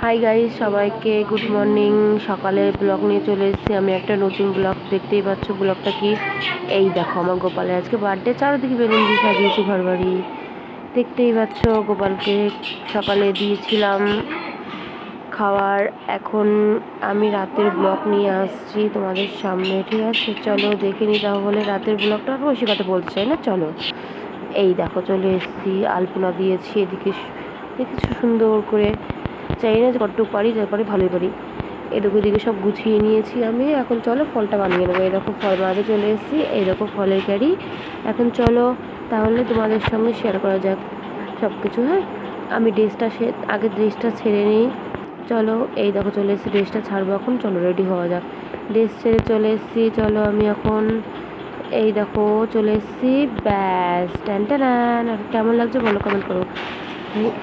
Hi guys, সবাইকে good morning. সকালের blog নিয়ে চলে এসেছি আমি, একটা নতুন ব্লগ। দেখতেই পাচ্ছ ব্লগটা কি। এই দেখো আমার গোপালের আজকে বার্থডে, চারদিকে বেলুন দিয়ে সাজিয়েছি ঘর বাড়ি। দেখতেই পাচ্ছ গোপালকে সকালে দিয়েছিলাম খাওয়ার। এখন আমি রাতের ব্লগ নিয়ে আসছি তোমাদের সামনে, ঠিক আছে? চলো দেখে নি তাহলে রাতের ব্লগটা। বেশি কথা বলতে চাই না, চলো। এই দেখো চলে এসেছি, আলপনা দিয়েছি এদিকে, দেখেছো সুন্দর করে। চাই না যে কতটুকু পারি, যা পারি ভালোই পারি। এদিকে ওদিকে সব গুছিয়ে নিয়েছি আমি। এখন চলো ফলটা বানিয়ে নেবো। এরকম ফল বানাতে চলে এসেছি, এইরকম ফলের ক্যারি। এখন চলো তাহলে তোমাদের সঙ্গে শেয়ার করা যাক সব কিছু। হ্যাঁ, আমি আগে ড্রেসটা ছেড়ে নিই। চলো, এই দেখো চলে এসেছি, ড্রেসটা ছাড়বো এখন। চলো রেডি হওয়া যাক। ড্রেস ছেড়ে চলে এসেছি, চলো আমি এখন এই দেখো চলে এসেছি। ব্যাস, টান টান। আর কেমন লাগছে বলো, কমেন্ট করো।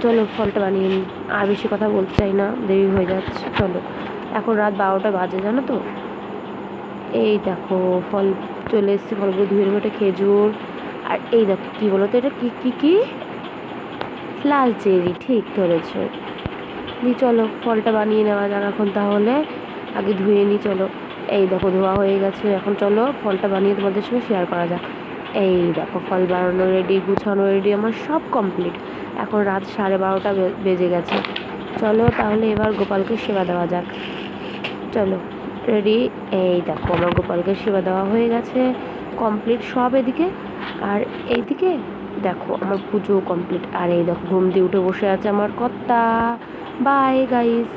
চলো ফলটা বানিয়ে নিই, আর বেশি কথা বলতে চাই না, দেরি হয়ে যাচ্ছে। চলো, এখন রাত 12টা বাজে, জানো তো। এই দেখো ফল চলে এসেছি, ফলগুলো ধুয়ে নেবো। এটা খেজুর, আর এই দেখো কী বলো তো, এটা কি কি কি লাল চেরি, ঠিক ধরেছ। চলো ফলটা বানিয়ে নেওয়া যাক এখন তাহলে। আগে ধুয়ে নিই, চলো। এই দেখো ধোয়া হয়ে গেছে, এখন চলো ফলটা বানিয়ে তোমাদের সঙ্গে শেয়ার করা যাক। এই দেখো ফল বানানো রেডি, গুছানো রেডি, আমার সব কমপ্লিট। এখন রাত 12:30 বেজে গেছে। চলো তাহলে এবার গোপালকে সেবা দেওয়া যাক। চলো রেডি। এই দেখো আমার গোপালকে সেবা দেওয়া হয়ে গেছে, কমপ্লিট সব এদিকে। আর এইদিকে দেখো আমার পুজো কমপ্লিট। আর এই দেখো ঘুম দিয়ে উঠে বসে আছে আমার কর্তা। Bye guys.